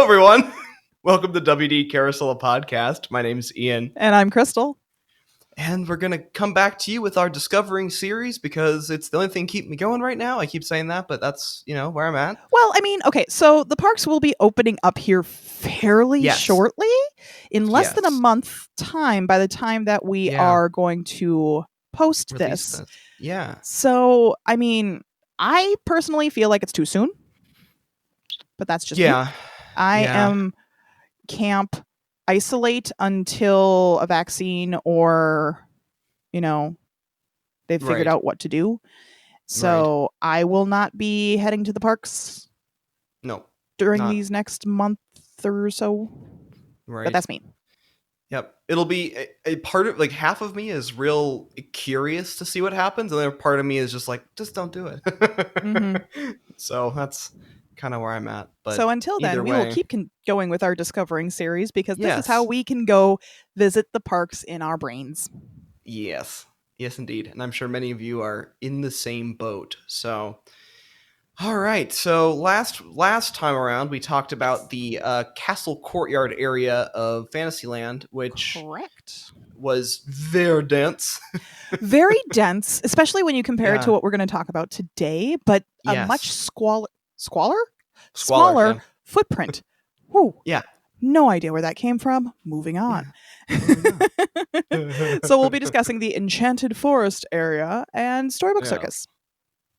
everyone. Welcome to WD Carousel Podcast. My name's Ian. And I'm Crystal. And we're going to come back to you with our Discovering series because it's the only thing keeping me going right now. I keep saying that, but that's, where I'm at. Well, I mean, okay, so the parks will be opening up here fairly shortly, in less than a month time by the time that we are going to post this. Yeah. So, I mean, I personally feel like it's too soon, but that's just me. I am camp isolate until a vaccine or, they've figured out what to do. So I will not be heading to the parks during these next month or so. Right. But that's me. Yep. It'll be a part of, like, half of me is real curious to see what happens. And then part of me is just like, just don't do it. Mm-hmm. So that's kind of where I'm at. But so until then, we will keep going with our Discovering series because this is how we can go visit the parks in our brains. Yes. Yes, indeed. And I'm sure many of you are in the same boat. So, all right. So last time around, we talked about the castle courtyard area of Fantasyland, which was very dense. Very dense, especially when you compare it to what we're going to talk about today, but a much smaller footprint. Whew. Yeah. No idea where that came from. Moving on. So we'll be discussing the Enchanted Forest area and Storybook Circus.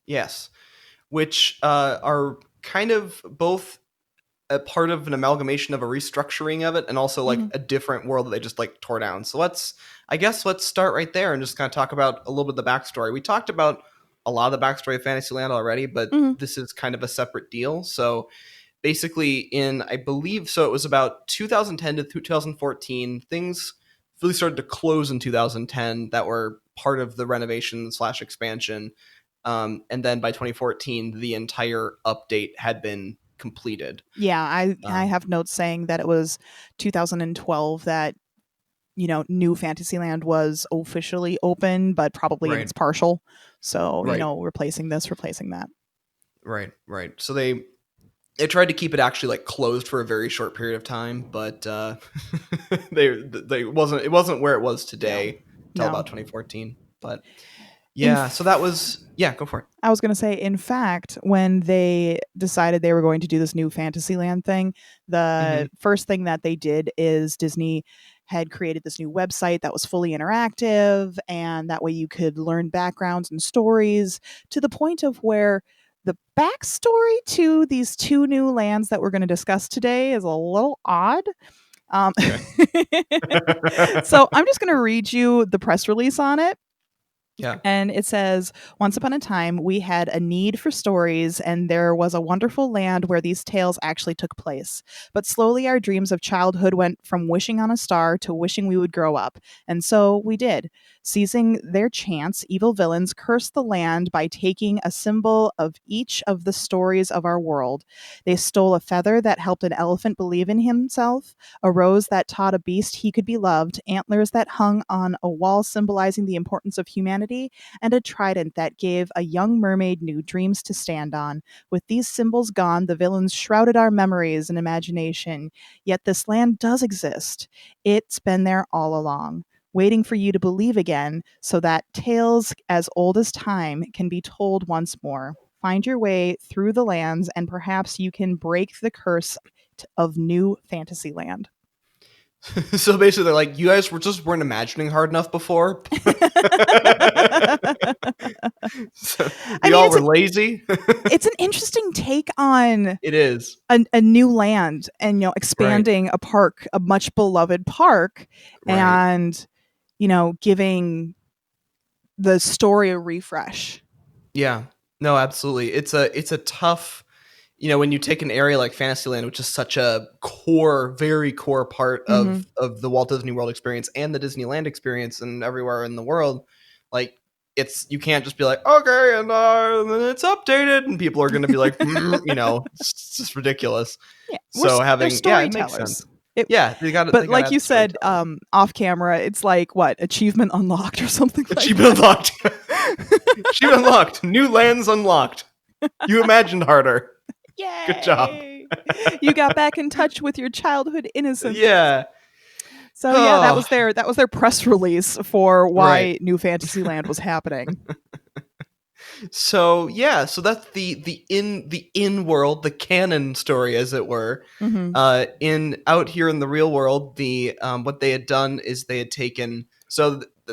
Yes. Which are kind of both a part of an amalgamation of a restructuring of it and also like a different world that they just like tore down. So let's start right there and just kind of talk about a little bit of the backstory. We talked about a lot of the backstory of Fantasyland already, but this is kind of a separate deal. So basically I believe it was about 2010 to 2014, things really started to close in 2010 that were part of the renovation / expansion. And then by 2014, the entire update had been completed. Yeah, I have notes saying that it was 2012 that, New Fantasyland was officially open, but probably in its partial. So, replacing that. Right. So they tried to keep it actually like closed for a very short period of time, but it wasn't where it was today until about 2014. But so that was go for it. I was going to say, in fact, when they decided they were going to do this new Fantasyland thing, the first thing that they did is Disney had created this new website that was fully interactive, and that way you could learn backgrounds and stories to the point of where the backstory to these two new lands that we're going to discuss today is a little odd. So I'm just going to read you the press release on it. Yeah. And it says, once upon a time, we had a need for stories, and there was a wonderful land where these tales actually took place. But slowly our dreams of childhood went from wishing on a star to wishing we would grow up. And so we did. Seizing their chance, evil villains cursed the land by taking a symbol of each of the stories of our world. They stole a feather that helped an elephant believe in himself, a rose that taught a beast he could be loved, antlers that hung on a wall symbolizing the importance of humanity, and a trident that gave a young mermaid new dreams to stand on. With these symbols gone, the villains shrouded our memories and imagination. Yet this land does exist. It's been there all along, waiting for you to believe again, so that tales as old as time can be told once more. Find your way through the lands, and perhaps you can break the curse of New Fantasyland. So basically, they're like, you guys weren't imagining hard enough before. Y'all were lazy. It's an interesting take on it is a new land, and expanding a park, a much beloved park, and giving the story a refresh. Yeah, no, absolutely. It's a tough. When you take an area like Fantasyland, which is such a very core part of the Walt Disney World experience and the Disneyland experience and everywhere in the world, like you can't just be like, okay, and it's updated, and people are going to be like, it's just ridiculous. Yeah, so having it makes sense. They got. But like you said, off camera, it's like what, achievement unlocked or something. Achievement unlocked. Achievement unlocked. New lands unlocked. You imagined harder. Yay! Good job. You got back in touch with your childhood innocence. Yeah. So yeah, Oh, that was their press release for right. why New Fantasyland was happening. So yeah, so that's the in world, the canon story, as it were. Mm-hmm. In out here in the real world, the what they had done is they had taken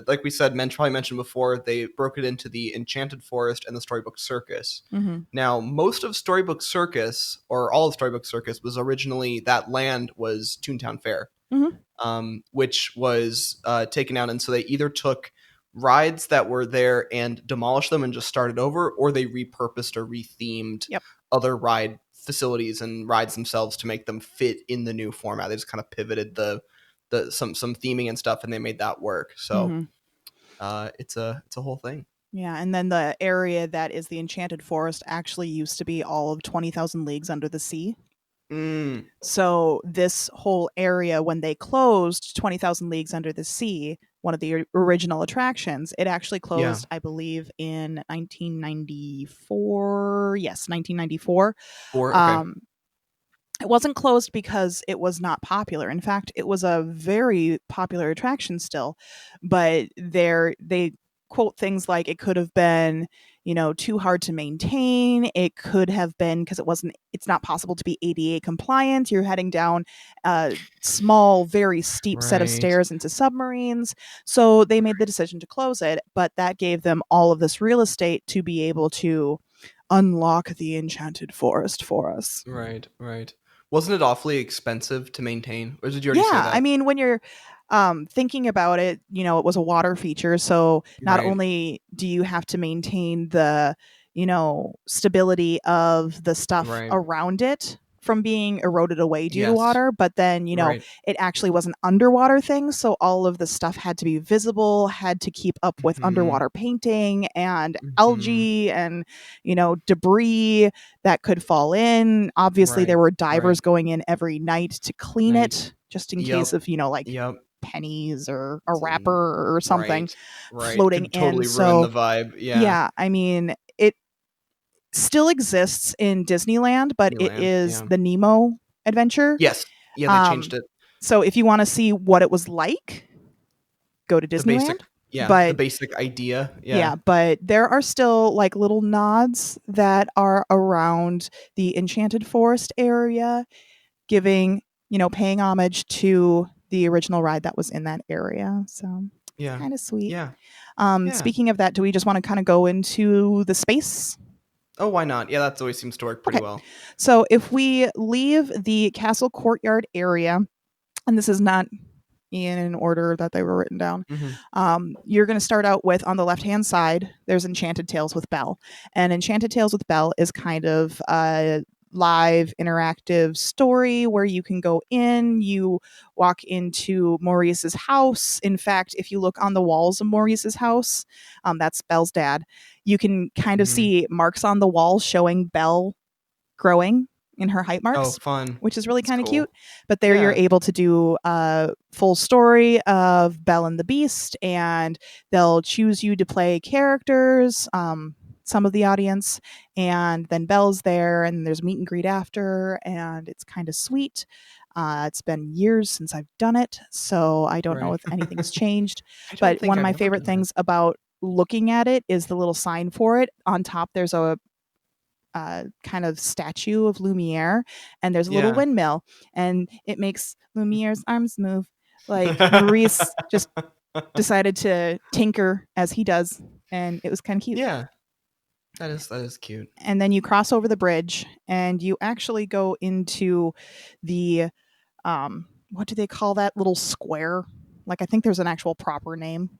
like we said, probably mentioned before, they broke it into the Enchanted Forest and the Storybook Circus. Mm-hmm. Now, most of Storybook Circus, or all of Storybook Circus, was originally that land was Toontown Fair, Mm-hmm. which was taken out. And so they either took rides that were there and demolished them and just started over, or they repurposed or rethemed Yep. other ride facilities and rides themselves to make them fit in the new format. They just kind of pivoted some theming and stuff, and they made that work. So Mm-hmm. it's a whole thing. Yeah, and then the area that is the Enchanted Forest actually used to be all of 20,000 Leagues Under the Sea. Mm, So this whole area, when they closed 20,000 Leagues Under the Sea, one of the original attractions, it actually yeah. closed, I believe, in 1994. Yes, 1994. Or okay. Um, it wasn't closed because it was not popular. In fact, it was a very popular attraction still, but they quote things like it could have been, too hard to maintain. It could have been because it's not possible to be ADA compliant. You're heading down a small, very steep set of Right. stairs into submarines. So they made the decision to close it, but that gave them all of this real estate to be able to unlock the Enchanted Forest for us. Right. Right. Wasn't it awfully expensive to maintain, or did you already say Yeah, I that? mean, when you're thinking about it, it was a water feature, so not Right. only do you have to maintain the, stability of the stuff Right. around it from being eroded away due to Yes. water, but then, Right. it actually was an underwater thing, so all of the stuff had to be visible, had to keep up with Mhm. underwater painting and Mhm. algae and, debris that could fall in. Obviously, Right. there were Right. divers going in every night to clean Night. it just in case Yep. of, like Yep. pennies or a And wrapper or something right. Right. floating Could in. totally ruin the So, vibe. Yeah. yeah, I mean, it still exists in Disneyland, but it Disneyland. is Yeah. the Nemo adventure. Yes. Yeah, they changed Um, it. so if you want to see what it was like, go to The basic Disneyland. the But basic idea. Yeah. yeah, but there are still like little nods that are around the Enchanted Forest area, giving, paying homage to the original ride that was in that area. So it's Yeah. kind of sweet. Yeah. Yeah. Speaking of that, do we just want to kind of go into the space? Oh, why not? Yeah, that always seems to work pretty Okay. well. So if we leave the castle courtyard area, and this is not in an order that they were written down. Mhm. You're going to start out with, on the left hand side, there's Enchanted Tales with Belle. And Enchanted Tales with Belle is kind of a live interactive story where you can go in, you walk into Maurice's house. In fact, if you look on the walls of Maurice's house, that's Belle's dad, you can kind of Mhm. see marks on the wall showing Belle growing in her height Oh, marks, fun. which is really That's kind of cool. cute. But there you're Yeah. able to do a full story of Belle and the Beast, and they'll choose you to play characters, some of the audience, and then Belle's there, and there's meet and greet after, and it's kind of sweet. It's been years since I've done it, so I don't know Right. if anything has changed. I don't But think one of I've my ever favorite done that. things about looking at it is the little sign for it. On top, there's a kind of statue of Lumiere, and there's a little Yeah. windmill, and it makes Lumiere's arms move. Like Maurice just decided to tinker as he does, and it was kind of cute. Yeah. That is cute. And then you cross over the bridge, and you actually go into the what do they call that little square? Like I think there's an actual proper name.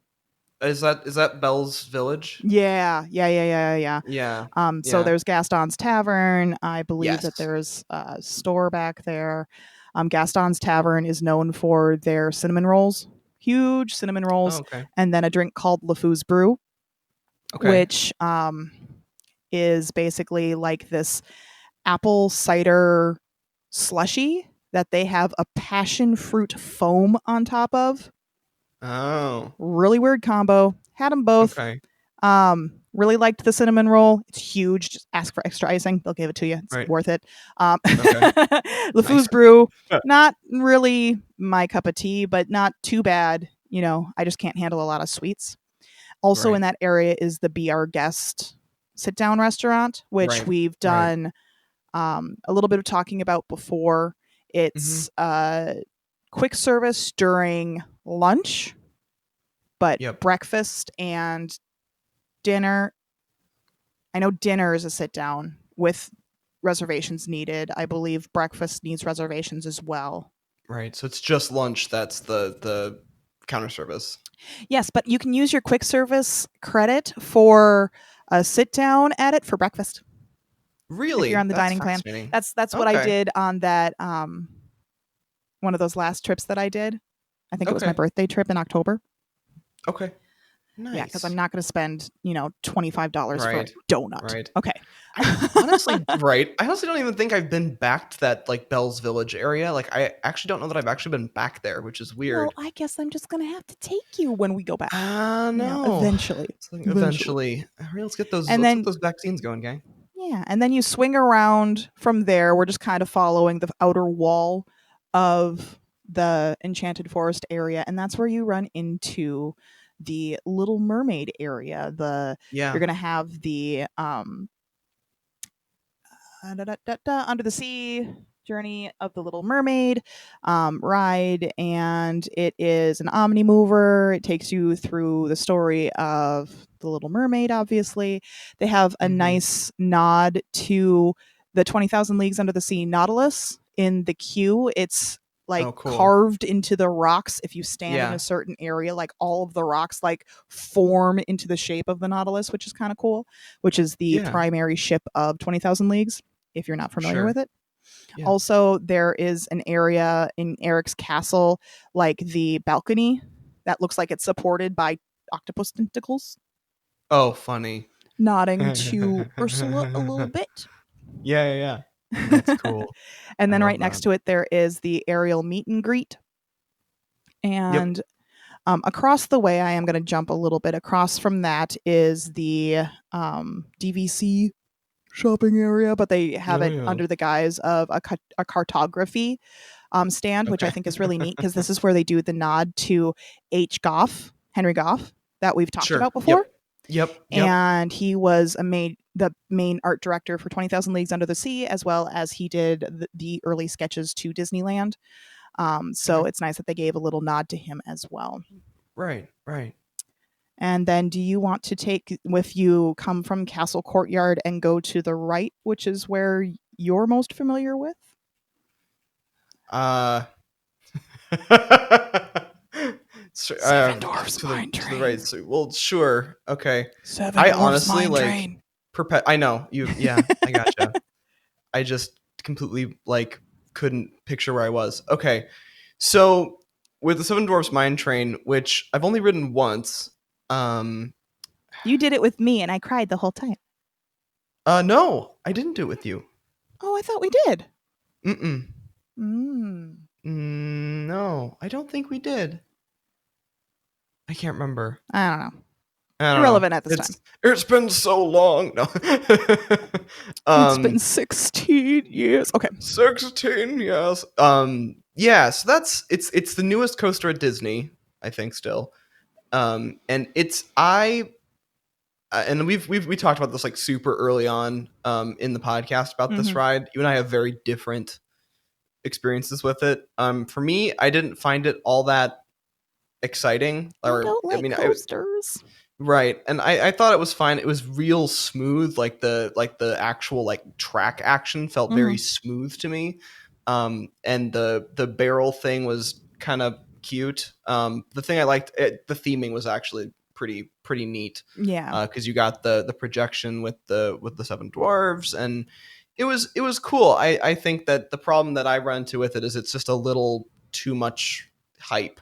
Is that Bell's Village? Yeah. Yeah. So Yeah. there's Gaston's Tavern. I believe that Yes. there's a store back there. Gaston's Tavern is known for their cinnamon rolls, huge cinnamon Oh, rolls, okay. and then a drink called LeFou's Brew, Okay. which is basically like this apple cider slushy that they have a passion fruit foam on top of. Oh. Really weird combo. Had them both. Okay. Really liked the cinnamon roll. It's huge. Just ask for extra icing. They'll give it to you. It's Right. worth it. Okay. Nice. LeFou's Brew, not really my cup of tea, but not too bad. I just can't handle a lot of sweets. Also in Right. that area is the Be Our Guest sit-down restaurant, which Right. we've Right. done a little bit of talking about before. Mm-hmm. It's quick service during lunch, but Yep. breakfast and dinner. I know dinner is a sit down with reservations needed. I believe breakfast needs reservations as well. Right. So it's just lunch that's the counter service. Yes, but you can use your quick service credit for a sit down at it for breakfast if you're Really? on the That's dining plan. fascinating. That's what I Okay. did on that one of those last trips that I did. I think it was my Okay. birthday trip in October. Okay. Yeah, because I'm Nice. not going to spend $25 for a Right. donut. Right. Okay. I honestly, right. I honestly don't even think I've been back to that like Bell's Village area. Like I actually don't know that I've actually been back there, which is Well, weird. I guess I'm just going to have to take you when we go back. No. Eventually. It's like Eventually. eventually. All right, And let's get then those vaccines going, gang. Yeah, and then you swing around from there. We're just kind of following the outer wall of the Enchanted Forest area, and that's where you run into the Little Mermaid area. You're Yeah. gonna have the Under the Sea Journey of the Little Mermaid ride, and it is an omni mover. It takes you through the story of the Little Mermaid. Obviously, they have a Mm-hmm. nice nod to the 20,000 Leagues Under the Sea Nautilus in the queue. It's like Oh, cool. carved into the rocks. If you stand in a Yeah. certain area, like all of the rocks like form into the shape of the Nautilus, which is kind of cool, which is the Yeah. primary ship of 20,000 Leagues if you're not familiar with Sure. it. Yeah. Also, there is an area in Eric's castle, like the balcony, that looks like it's supported by octopus tentacles, Oh, funny. nodding to Ursula a little Yeah, bit. yeah, yeah. That's cool. And I then right love next that. to it, there is the aerial meet and greet. Yep. And across the way, I am going to jump a little bit. Across from that is the DVC shopping area, but they have Oh, it yeah. under the guise of a cartography stand, which I Okay. think is really neat because this is where they do the nod to Henry Goff, that we've talked Sure. about before. Yep. Yep. Yep. And he was the main art director for 20,000 Leagues Under the Sea, as well as he did the early sketches to Disneyland. So Okay. it's nice that they gave a little nod to him as well. Right. Right. And then do you want to if you come from Castle Courtyard and go to the right, which is where you're most familiar with? Uh. Seven Dwarfs To the Mine right. Train. So, well, sure. Okay. Seven I Dwarfs honestly Mine like Train. I know you. Yeah, I gotcha. I just completely like couldn't picture where I was. Okay, so with the Seven Dwarfs Mine Train, which I've only ridden once. Um, You did it with me, and I cried the whole time. no, I didn't do it with you. Oh, I thought we did. Mm-mm. Mm. No, I don't think we did. I can't remember. I don't know. I don't know. Irrelevant at this time. It's been so long. No. It's been um 16 years. Okay. 16 years. Yeah, so it's the newest coaster at Disney, I think still. And it's I and we talked about this like super early on in the podcast about this Mm-hmm. ride. You and I have very different experiences with it. For me, I didn't find it all that exciting I or don't I like mean, coasters. right. And I thought it was fine. It was real smooth. Like the actual like track action felt Mm-hmm. very smooth to me. And the barrel thing was kind of cute. The thing I liked, the theming was actually pretty neat. Yeah. Because you got the projection with the seven dwarves, and it was cool. I think that the problem that I run into with it is it's just a little too much hype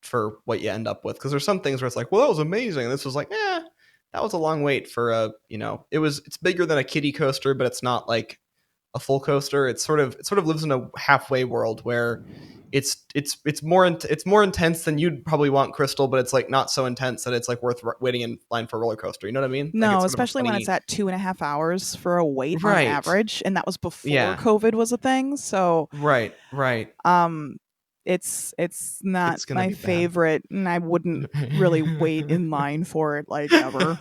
for what you end up with, because there's some things where it's like, well, that was amazing, and this was like, that was a long wait for it's bigger than a kiddie coaster, but it's not like a full coaster. It sort of lives in a halfway world where it's more intense than you'd probably want Crystal, but it's like not so intense that it's like worth waiting in line for a roller coaster. You know what I mean? Like No, it's sort of a especially when it's funny. at 2.5 hours for a wait on Right. average, and that was before Yeah. COVID was a thing. So, Right. Right. um, it's not It's gonna my be bad. favorite, and I wouldn't really wait in line for it like ever.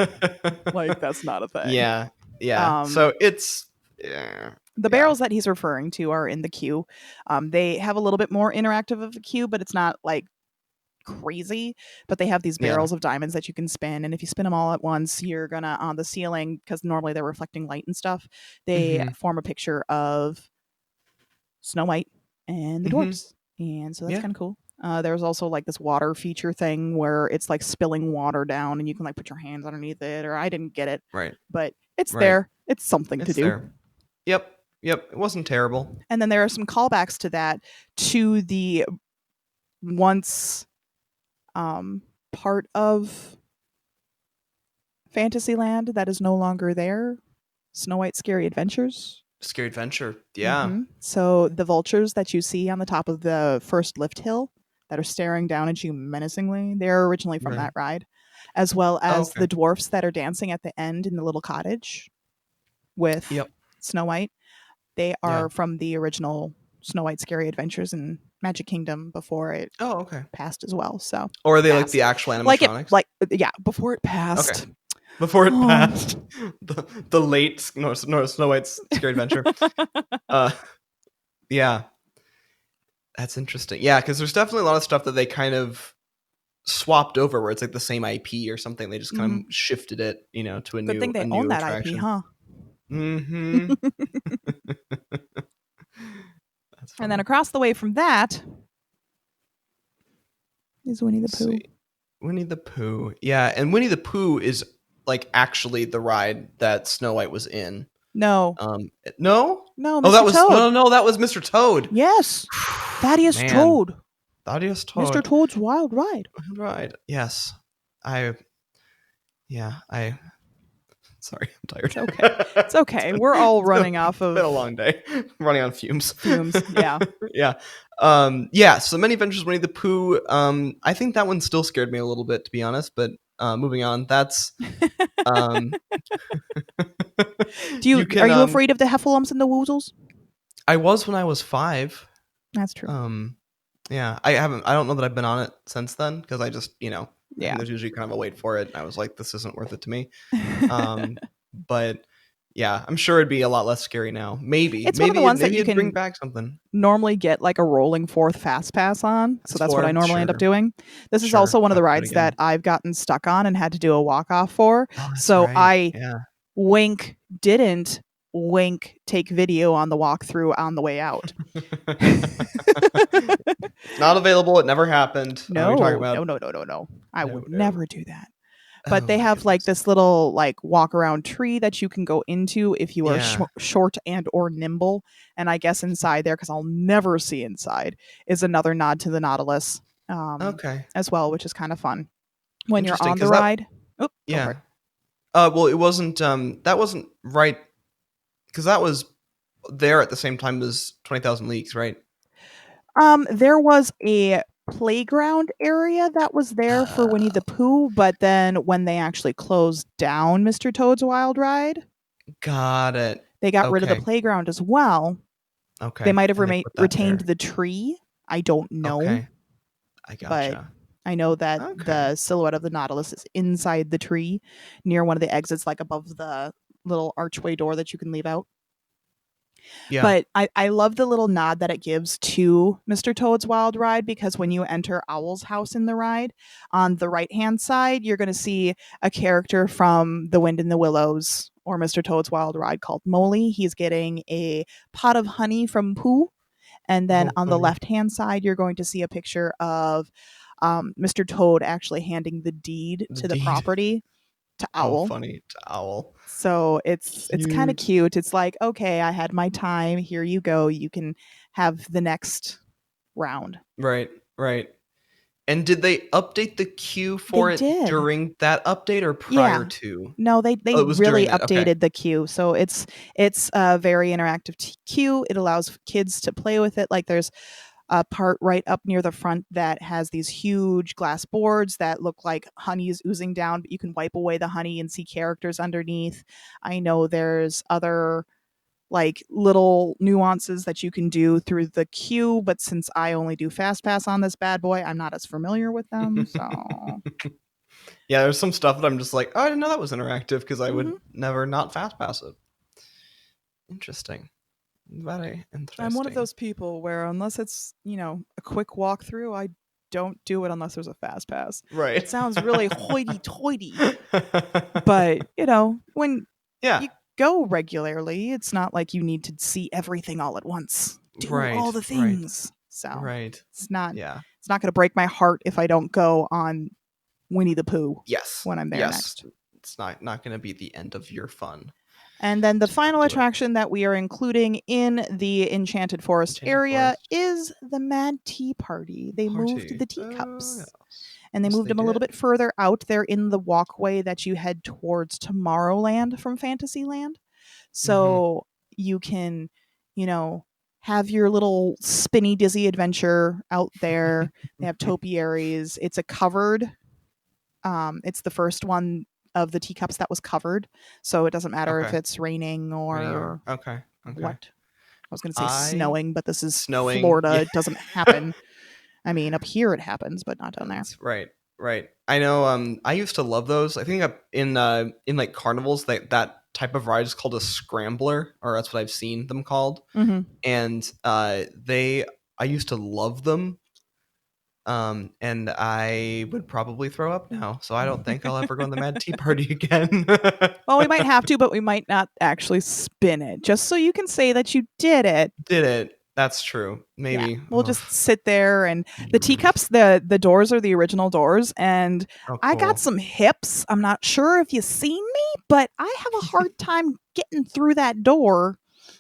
Like that's not a thing. Yeah. Yeah. Um, So it's yeah. the Yeah. barrels that he's referring to are in the queue. They have a little bit more interactive of a queue, but it's not like crazy. But they have these Yeah. barrels of diamonds that you can spin, and if you spin them all at once, you're gonna on the ceiling because normally they're reflecting light and stuff. They Mhm. form a picture of Snow White and the Mhm. dwarfs, and so that's Yeah. kind of cool. There's also like this water feature thing where it's like spilling water down, and you can like put your hands underneath it. Or I didn't get it, Right. but it's Right. there. It's something to It's do. there. Yep. Yep. It wasn't terrible. And then there are some callbacks to that to the once um, part of Fantasyland that is no longer there. Snow White's Scary Adventures. Scary Adventure. Yeah. So the vultures that you see on the top of the first lift hill that are staring down at you menacingly, they're originally from Right. that ride, as well Oh, as okay. the dwarfs that are dancing at the end in the little cottage with Yep. Snow White. They Yeah. are from the original Snow White Scary Adventures in Magic Kingdom before it Oh, okay. passed as well. So Or are they like the passed, actual animatronics? yeah, before it Okay. passed. Before it Oh. passed, the late Snow White's Scary Adventure. Uh, yeah, that's interesting. Yeah, because there's definitely a lot of stuff that they kind of swapped over, where it's like the same IP or something. They just kind Mhm. of shifted it, to a Good thing they own new that IP, attraction. huh? Mm-hmm. That's And then funny. across the way from that is Winnie the Let's see. Pooh. Winnie the Pooh. Yeah, and Winnie the Pooh is like actually the ride that Snow White was in. No, No? no, Oh, Mr. Toad. no, that was Mr. Toad. Yes, Thaddeus Man, Toad. Thaddeus Mr. Toad. Toad's Wild Ride. Right. Yes. I yeah, I sorry, I'm tired. It's okay. It's okay. We're all running off It's been a of long day. I'm running on fumes. fumes. Yeah. Yeah. Yeah, so Many Adventures of Winnie the Pooh. I think that one still scared me a little bit, to be honest, but moving on. That's um you Are can you afraid of the heffalumps and the woozles? I was when I was 5. That's true. Yeah, I don't know that I've been on it since then because I just, I think Yeah. there's usually kind of a wait for it. And I was like, this isn't worth it to me. But yeah, I'm sure it'd be a lot less scary now. Maybe, It's one of the ones that maybe you it'd bring can back something. normally get like a rolling fourth fast pass on. So It's that's what I for normally end up sure, doing. This is sure. also one of Have the to do it rides that again. I've gotten stuck on and had to do a walk off for. Oh, that's So right. I Yeah. didn't take video on the walkthrough on the way out. It's not available. It never happened. What are you talking No, about? no, no, no, no, no. I No, would no. never do that. But Oh they my have like goodness. this little like walk around tree that you can go into if you are Yeah. short and or nimble. And I guess inside there, because I'll never see inside, is another nod to the Nautilus Okay. as well, which is kind of fun when you're Interesting. on the Because that, ride. Oh, go for yeah. it. Well, it wasn't. That wasn't right. Because that was there at the same time as 20,000 Leagues, right? There was a playground area that was there for Winnie the Pooh, but then when they actually closed down Mr. Toad's Wild Ride, Got it. they got rid of the Okay. playground as well. They Okay. might have And they put that retained there. the tree. I don't know, Okay. I but gotcha. I know that Okay. the silhouette of the Nautilus is inside the tree near one of the exits, like above the little archway door that you can leave out. Yeah. But I love the little nod that it gives to Mr. Toad's Wild Ride because when you enter Owl's house in the ride, on the right hand side, you're going to see a character from The Wind in the Willows or Mr. Toad's Wild Ride called Moley. He's getting a pot of honey from Pooh. And then Oh, on the funny. left hand side, you're going to see a picture of Mr. Toad actually handing the deed The to the deed. property to Oh, Owl. funny. To Owl. So it's kind of Cute. cute. It's like, okay, I had my time. Here you go. You can have the next round. Right. Right. And did they update the queue They for it did. during that update or prior Yeah. to? No, Oh, they it was really during that. Okay. updated the queue. So it's a very interactive queue. It allows kids to play with it. Like there's a part right up near the front that has these huge glass boards that look like honey is oozing down, but you can wipe away the honey and see characters underneath. I know there's other like little nuances that you can do through the queue, but since I only do fast pass on this bad boy, I'm not as familiar with them. So Yeah, there's some stuff that I'm just like, oh, I didn't know that was interactive because I would mhm. never not fast pass it. Interesting. Very I'm one of interesting. those people where unless it's, a quick walkthrough, I don't do it unless there's a fast pass. Right. It sounds really hoity toity, but, when Yeah. you go regularly, it's not like you need to see everything all at once. Do all Right. the Right. things. So Right. it's not Yeah. it's not going to break my heart if I don't go on Winnie the Pooh Yes. when I'm there Yes. next. It's not going to be the end of your fun And then the to not final do it. attraction that we are including in the Enchanted Forest Enchanted area Forest is the Mad Tea Party. They moved party. the Oh teacups yes. and they Yes, moved they them a little did. bit further out. They're in the walkway that you head towards Tomorrowland from Fantasyland. Mm-hmm. So you can, you know, have your little spinny dizzy adventure out there. They have topiaries. It's a covered it's the first one of the teacups that was covered, so it doesn't matter if Okay. it's raining Rainy or or okay. Okay. what. I was going to say I snowing, but this is snowing. Florida. Yeah. It doesn't happen. I mean, up here it happens, but not down there. That's right. Right. I know I used to love those. I think in like carnivals that type of ride is called a scrambler, or that's what I've seen them called. Mm-hmm. And they I used to love them. And I would probably throw up now. So I don't think I'll ever go on the Mad Tea Party again. Well, we might have to, but we might not actually spin it, just so you can say that you did it. Did it. That's true. Yeah, Maybe. we'll just sit there and the Oh, teacups, the doors are the original doors, and I got cool. some hips. I'm not sure if you've seen me, but I have a hard time getting through that door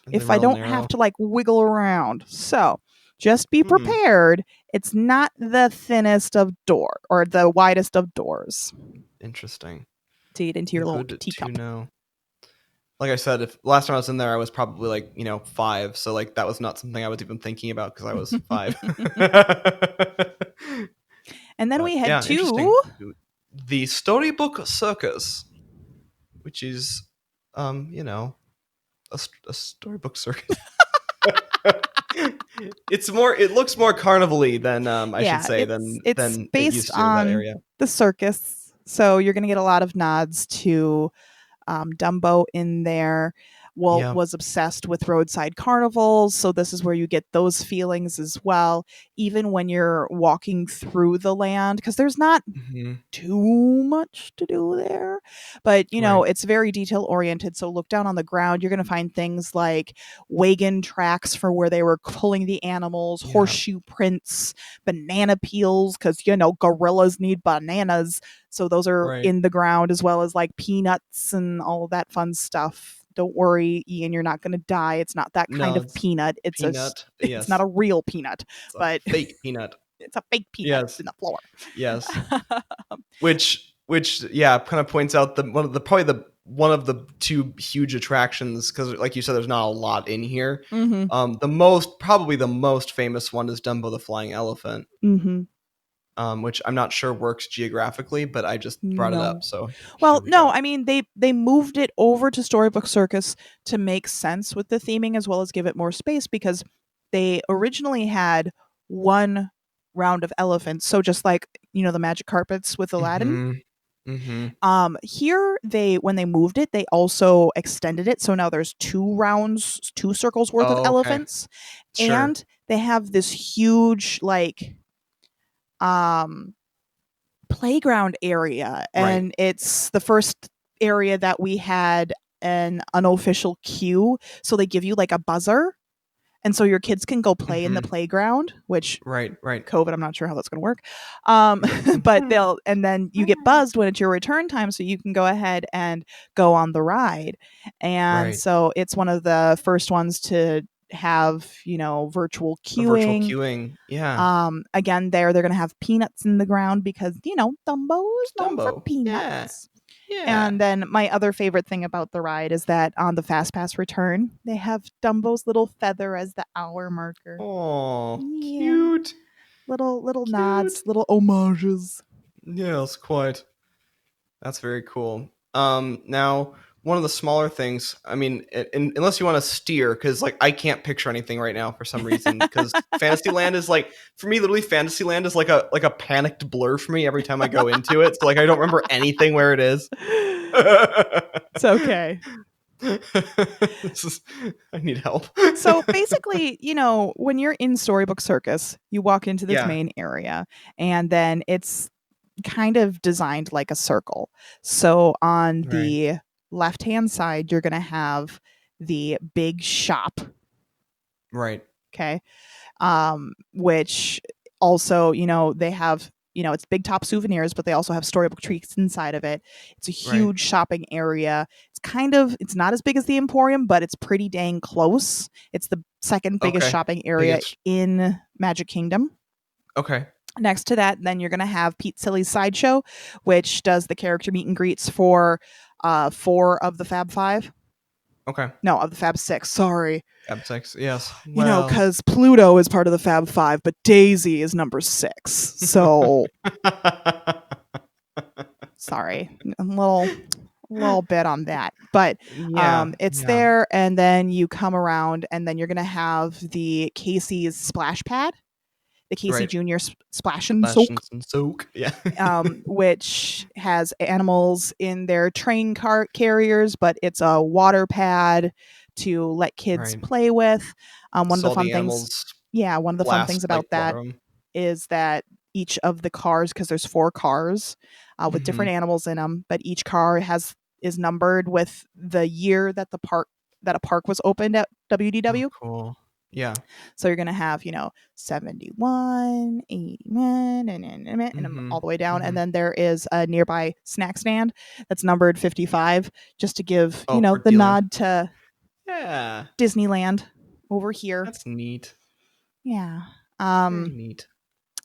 They're if I real don't have narrow. to like wiggle around. So just be Hmm. prepared. It's not the thinnest of door or the widest of doors Interesting. to get into your little Good to teacup. know. Like I said, if last time I was in there, I was probably like 5, so like that was not something I was even thinking about because I was 5. And then But we head yeah, interesting. to The Storybook Circus, which is a storybook circus. It looks more carnival-y than I should yeah, say it's than it based used to in that on area. the circus. So you're going to get a lot of nods to Dumbo in there. Walt Yeah. was obsessed with roadside carnivals, so this is where you get those feelings as well. Even when you're walking through the land, because there's not Hmm. too much to do there, but Right. it's very detail oriented. So look down on the ground, you're going to find things like wagon tracks for where they were pulling the animals, Yeah. horseshoe prints, banana peels, because gorillas need bananas, so those are Right. in the ground, as well as like peanuts and all of that fun stuff. Don't worry, Ian, you're not going to die. It's not that kind No, of it's peanut. peanut. It's not Yes. a real peanut, It's a but fake peanut. it's a fake peanut. It's Yes. in the floor. Yes. Which yeah, kind of points out the one of the two huge attractions because like you said there's not a lot in here. Mm-hmm. The most famous one is Dumbo the Flying Elephant. Mm-hmm. Which I'm not sure works geographically, but I just brought it up, No. so here Well, we no, go. I mean they moved it over to Storybook Circus to make sense with the theming as well as give it more space because they originally had one round of elephants. So just like, the magic carpets with Aladdin. Mm-hmm. Mm-hmm. Here they when they moved it, they also extended it. So now there's two rounds, two circles worth of Oh, okay. elephants. Sure. And they have this huge like um playground area, Right. and it's the first area that we had an unofficial queue, so they give you like a buzzer, and so your kids can go play in the Mm-hmm. playground, which Right. Right. COVID, I'm not sure how that's going to work. um but and then you get buzzed when it's your return time, so you can go ahead and go on the ride. And Right. so it's one of the first ones to have, virtual A virtual queuing. queuing. Yeah. Again, they're going to have peanuts in the ground because, Dumbo is It's known for Dumbo. Yeah. peanuts. Yeah. And then my other favorite thing about the ride is that on the Fast Pass return, they have Dumbo's little feather as the hour marker. Oh, Yeah, cute. little nods, Cute. little homages. Yes, quite. That's very cool. Now one of the smaller things. I mean, unless you want to steer, because like I can't picture anything right now for some reason. Because Fantasyland is like for me, literally Fantasyland is like a panicked blur for me every time I go into it. So like I don't remember anything where it is. It's okay. This is, I need help. So basically, when you're in Storybook Circus, you walk into this Yeah. main area, and then it's kind of designed like a circle. So on Right. the left hand side, you're going to have the big shop. Right. Okay. Which also, they have, it's Big Top Souvenirs, but they also have Storybook Treats inside of it. It's a Right. huge shopping area. It's not as big as the Emporium, but it's pretty dang close. It's the second biggest Okay. shopping area Biggest. in Magic Kingdom. Okay. Next to that, then you're going to have Pete Silly's Sideshow, which does the character meet and greets for 4 of the Fab 5. Okay. No, of the Fab 6. Sorry. Fab 6. Yes. Well. Because Pluto is part of the Fab 5, but Daisy is number 6. So, sorry. A little bit on that. But Yeah. it's Yeah. there, and then you come around, and then you're going to have the Casey's Splash Pad, the Casey Right. Jr. Splash and Splash Soak, and soak. Yeah. which has animals in their train cart carriers, but it's a water pad to let kids Right. play with. One of the Saw fun the things, animals one of the fun blast things about like that water 'em. is that each of the cars, because there's 4 cars with different Mhm. animals in them, but each car is numbered with the year that a park was opened at Oh, WDW. cool. Yeah. So you're going to have, 71, 81, and all Mhm. the way down. And Mhm. then there is a nearby snack stand that's numbered 55, just to give, Oh, for the dealing. nod to Yeah. Disneyland over here. That's neat. Yeah. Very neat.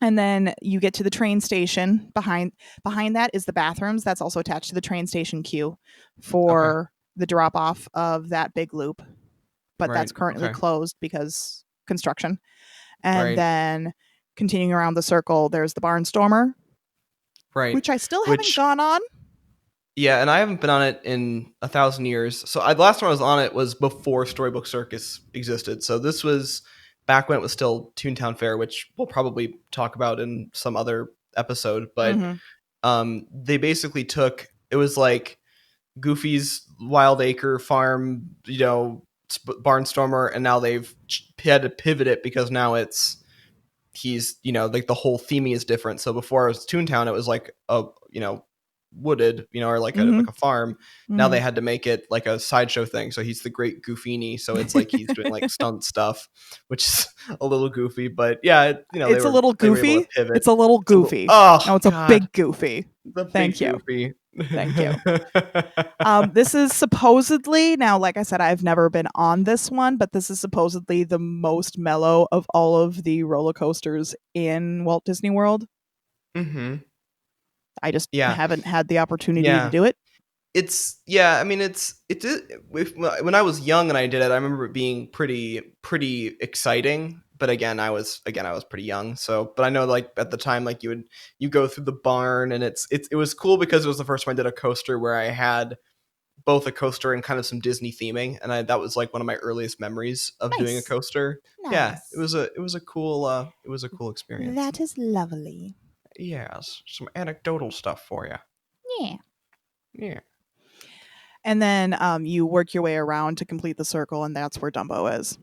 And then you get to the train station. Behind that is the bathrooms. That's also attached to the train station queue Okay. for the drop off of that big loop. But Right. that's currently Okay. closed because construction. And Right. then continuing around the circle, there's the Barnstormer, Right. which I still haven't Which gone on. yeah, and I haven't been on it in 1,000 years. So the last time I was on it was before Storybook Circus existed. So this was back when it was still Toontown Fair, which we'll probably talk about in some other episode. But Mm-hmm. they basically took it was like Goofy's Wild Acre Farm, Barnstormer, and now they've had to pivot it because now he's like the whole theming is different. So before it was Toontown, it was like a wooded, or like a Mm-hmm. like a farm. Now Mm-hmm. they had to make it like a sideshow thing. So he's the Great Goofini. So it's like he's doing like stunt stuff, which is a little goofy. But yeah, they It's a were little they were able to goofy. pivot. It's a little It's a little, goofy. oh No, it's a god, big goofy. the Thank big you. goofy. Thank you. This is supposedly, now, like I said, I've never been on this one, but this is supposedly the most mellow of all of the roller coasters in Walt Disney World. Mm-hmm. I just Yeah, haven't had the opportunity to yeah. do it. I mean, when I was young and I did it, I remember it being pretty exciting. But again, I was pretty young. So, but I know like at the time, like you go through the barn, and it was cool because it was the first time I did a coaster where I had both a coaster and kind of some Disney theming, and that was like one of my earliest memories of doing a Nice. coaster. Yeah, Nice. it was a cool experience. That is lovely. Yes, some anecdotal stuff for you. Yeah. Yeah. And then you work your way around to complete the circle, and that's where Dumbo is.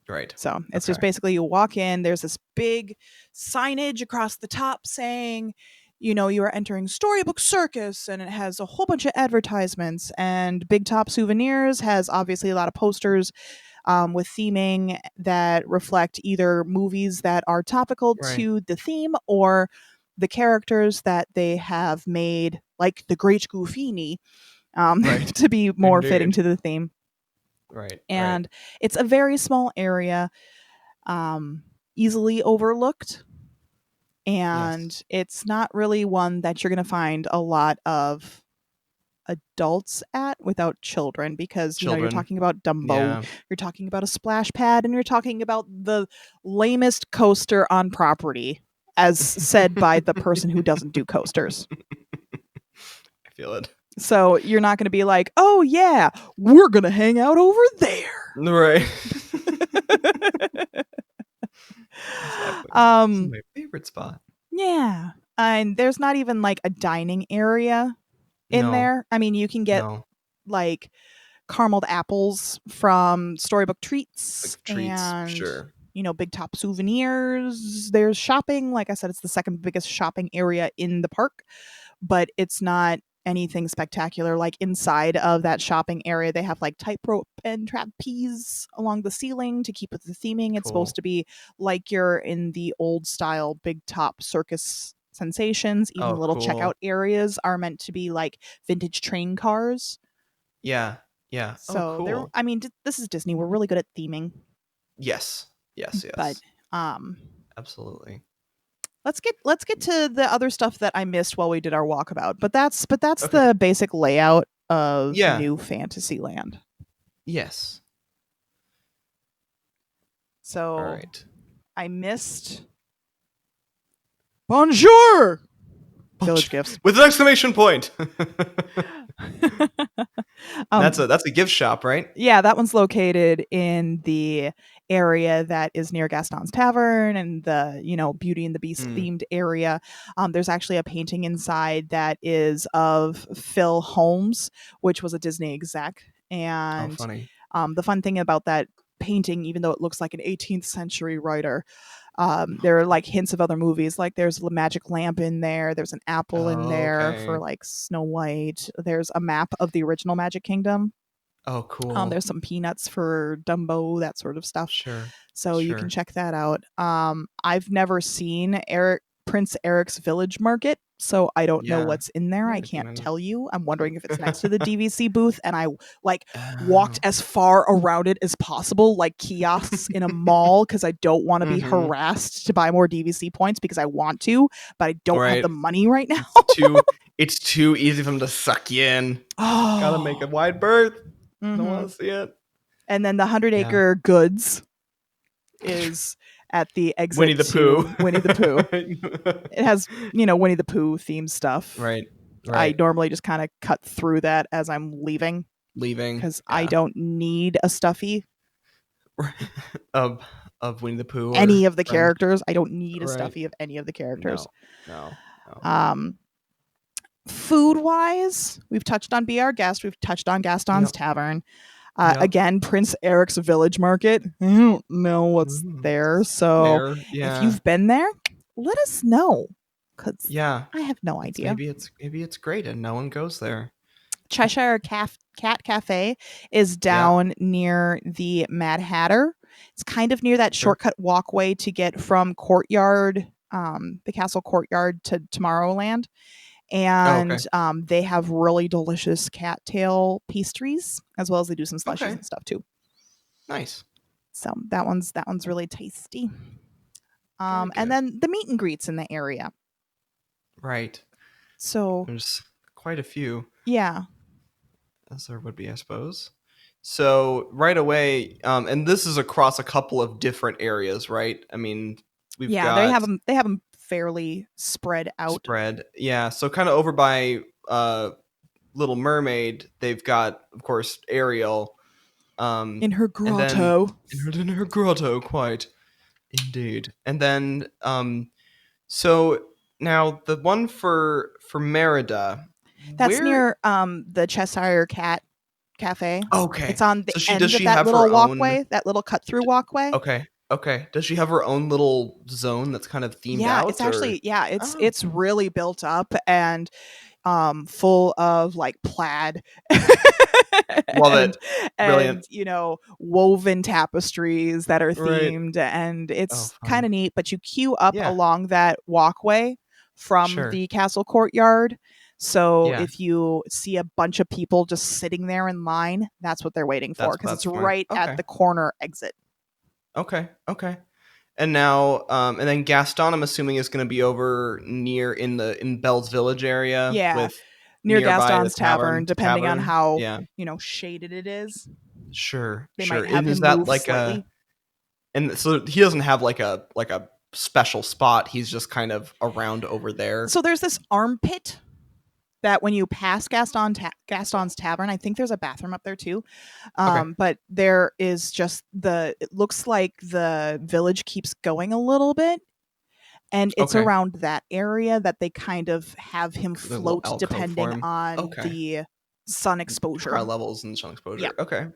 Right. So it's just Okay. basically you walk in, there's this big signage across the top saying, you are entering Storybook Circus, and it has a whole bunch of advertisements. And Big Top Souvenirs has obviously a lot of posters with theming that reflect either movies that are topical Right. to the theme or the characters that they have made, like the Great Goofini, Right. to be more fitting Indeed. to the theme. Right. Right. And it's a very small area, easily overlooked, Yes. and it's not really one that you're going to find a lot of adults at without children, because you're Children. talking about Dumbo, Yeah. you're talking about a splash pad, and you're talking about the lamest coaster on property, as said by the person who doesn't do coasters. I feel it. So you're not going to be like, oh yeah, we're going to hang out over there. Right. Exactly. This is um my favorite spot. yeah, and there's not even like a dining area in No. there. I mean, you can get No. like carameled apples from Storybook Treats, Like treats. and Sure. Big Top souvenirs. There's shopping. Like I said, it's the second biggest shopping area in the park, but it's not anything spectacular. Like inside of that shopping area, they have like tightrope and trapeze along the ceiling to keep with the theming. It's supposed Cool. to be like you're in the old style Big Top circus sensations. Even Oh, the little checkout cool. areas are meant to be like vintage train cars. Yeah. Yeah. Oh, So cool. I mean, this is Disney. We're really good at theming, Yes. Yes. but Yes. um, Absolutely. let's get to the other stuff that I missed while we did our walkabout. But that's Okay. the basic layout of Yeah. New Fantasyland. Yes. All So right. I missed Bonjour Village Gifts. With an exclamation point. That's um, a gift shop, right? yeah, that one's located in the area that is near Gaston's Tavern and the Beauty and the Beast Hmm. themed area. There's actually a painting inside that is of Phil Holmes, which was a Disney exec. Oh, And funny. the fun thing about that painting, even though it looks like an 18th century writer, Oh, there are cool. like hints of other movies. Like there's a magic lamp in there. There's an apple in there for Okay. like Snow White. There's a map of the original Magic Kingdom. Oh, cool. There's some peanuts for Dumbo, that sort of stuff. Sure. So you can Sure. check that out. I've never seen Prince Eric's Village Market, so I don't know Yeah. what's in there. I Neither can can't I. tell you. I'm wondering if it's next to the DVC booth, and I like walked Oh. as far around it as possible, like kiosks in a mall, because I don't want to be Mm-hmm. harassed to buy more DVC points because I want to, but I don't have Right. the money right now. It's too easy for them to suck you in. Gotta make a Oh. wide berth. Don't Mm-hmm. want to see it. And then the Hundred Yeah. Acre Goods is at the Winnie exit the Pooh. to Winnie the Pooh. It has, Winnie the Pooh themed stuff. Right. I Right. normally just kind of cut through that as I'm leaving Leaving. because I Yeah. don't need a stuffy of Winnie the Pooh or any of the friend. characters. I don't need a Right. stuffy of any of the characters. No. No. No. Um, food wise, we've touched on Be Our Guest. We've touched on Gaston's Yep. Tavern. Yep. Again, Prince Eric's Village Market. I don't know what's there. So There. if Yeah. you've been there, let us know, because Yeah. I have no idea. Maybe it's great and no one goes there. Cheshire Cat Cafe is down near the Mad Hatter. It's kind of near that Sure. shortcut walkway to get from Courtyard, the castle courtyard, to Tomorrowland. Oh, okay. And they have really delicious cattail pastries, as well as they do some slushies Okay. and stuff too. Nice. So that one's really tasty. Very And good. then the meet and greets in the area. Right. So There's quite a few, yeah, as there would be, I suppose. So right away, and this is across a couple of different areas, right? I mean, we've they got have them fairly spread out. spread. Yeah. So kind of over by Little Mermaid, they've got, of course, Ariel. In her And then grotto. in her grotto, quite indeed. And then, so now the one for Merida, That's where? near the Cheshire Cat Cafe. Okay. It's on the So end does of she that have little her walkway, own? that little cut through walkway. Okay. Okay. Does she have her own little zone that's kind of themed Yeah, out, it's or? actually Oh, it's really built up and full of like plaid love it. and Brilliant. woven tapestries that are Right. themed, and Oh, it's kind fun. of neat. But you queue up Yeah. along that walkway from Sure. the castle courtyard. So Yeah. if you see a bunch of people just sitting there in line, that's what they're waiting for, That's because it's fine. right at Okay. the corner exit. Okay. Okay. And now, and then Gaston, I'm assuming is going to be over near in Bell's Village area Yeah, with near nearby the Gaston's Tavern, depending on tavern. how, Yeah. shaded it is. Sure. They Sure. might have And is him that move like a, slightly. and so he doesn't have like a special spot. He's just kind of around over there. So there's this armpit that when you pass Gaston's Tavern, I think there's a bathroom up there too. Okay. But there is just it looks like the village keeps going a little bit. And it's Okay. around that area that they kind of have him The little float alcove for depending him. on Okay. the sun Crowd exposure. levels and sun Yeah. exposure. Okay.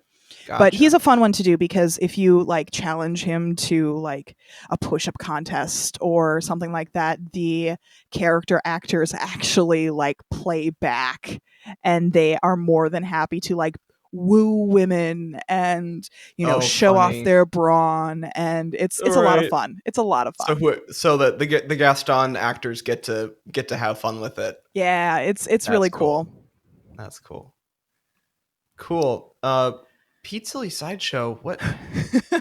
But he's Gotcha. a fun one to do because if you like challenge him to like a push-up contest or something like that, the character actors actually like play back, and they are more than happy to like woo women and Oh, show off funny. their brawn, and it's a lot of Right. fun. It's a lot of So fun. so that the Gaston actors get to have fun with it. Yeah, it's That's really cool. cool. That's cool. Cool. Pete Silly Sideshow. What? I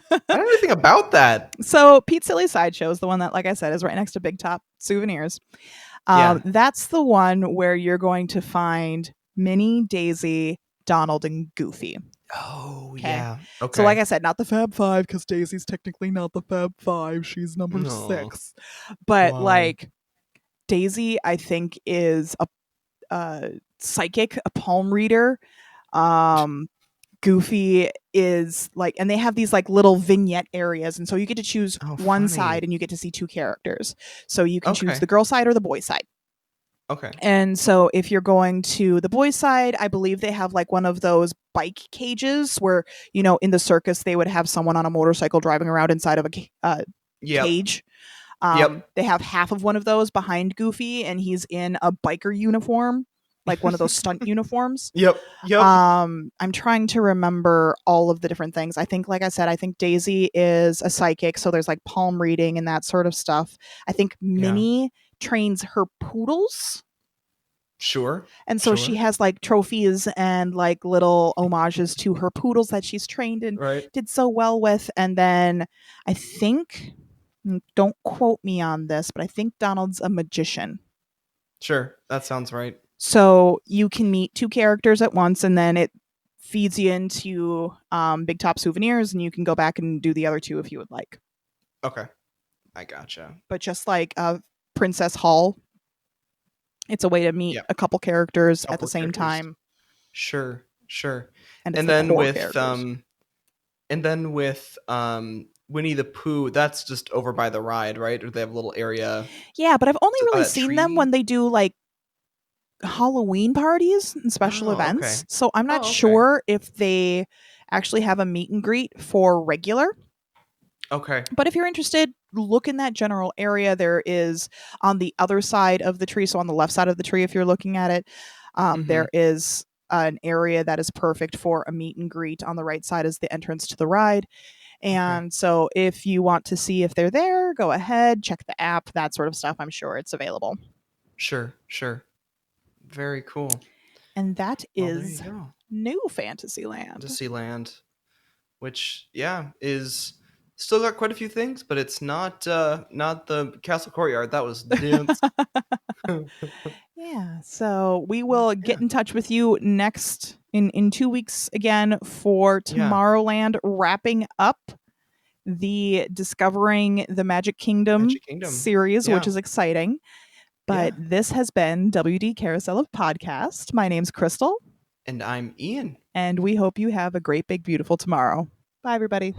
don't know anything about that. So Pete Silly Sideshow is the one that, like I said, is right next to Big Top Souvenirs. Yeah. That's the one where you're going to find Minnie, Daisy, Donald, and Goofy. Oh Okay. yeah. So, like Okay. I said, not the Fab Five, because Daisy's technically not the Fab Five. She's number No. 6. But, Why? like, Daisy, I think, is a psychic, a palm reader. Um, Goofy is like, and they have these like little vignette areas, and so you get to choose Oh, one side funny. and you get to see 2 characters. So you can choose Okay. the girl side or the boy side. Okay. And so if you're going to the boys' side, I believe they have like one of those bike cages where, in the circus, they would have someone on a motorcycle driving around inside of a Yep. cage. Yep. They have half of one of those behind Goofy, and he's in a biker uniform, like one of those stunt uniforms. Yep. Yep. I'm trying to remember all of the different things. I think, like I said, I think Daisy is a psychic, so there's like palm reading and that sort of stuff. I think Yeah. Minnie trains her poodles. Sure. And so she Sure. has like trophies and like little homages to her poodles that she's trained and Right. did so well with. And then I think, don't quote me on this, but I think Donald's a magician. Sure. That sounds right. So you can meet 2 characters at once, and then it feeds you into Big Top Souvenirs, and you can go back and do the other 2 if you would like. Okay. I gotcha. But just like Princess Hall, it's a way to meet Yep. a couple characters at Couple the of same characters. time, Sure. Sure. and it's And the then core with characters. Winnie the Pooh, that's just over by the ride, right? Or they have a little area Yeah, but I've only by really that seen them tree. when they do like Halloween parties and special Oh, events. okay. So I'm not Oh, okay. sure if they actually have a meet and greet for regular. Okay. But if you're interested, look in that general area. There is on the other side of the tree, so on the left side of the tree, if you're looking at it, Mm-hmm. there is an area that is perfect for a meet and greet. On the right side is the entrance to the ride. Okay. And so if you want to see if they're there, go ahead, check the app, that sort of stuff. I'm sure it's available. Sure. Sure. Very cool. And that Well, there you is go. New Fantasyland. Fantasyland, which is still got quite a few things, but it's not the castle courtyard. That was dense. Yeah, so we will get Yeah. in touch with you next in 2 weeks again for Yeah. Tomorrowland, wrapping up the Discovering the Magic Kingdom Magic Kingdom. series, which Yeah. is exciting. But Yeah. this has been WD Carousel of Podcast. My name's Crystal, And I'm Ian. and we hope you have a great, big, beautiful tomorrow. Bye, everybody.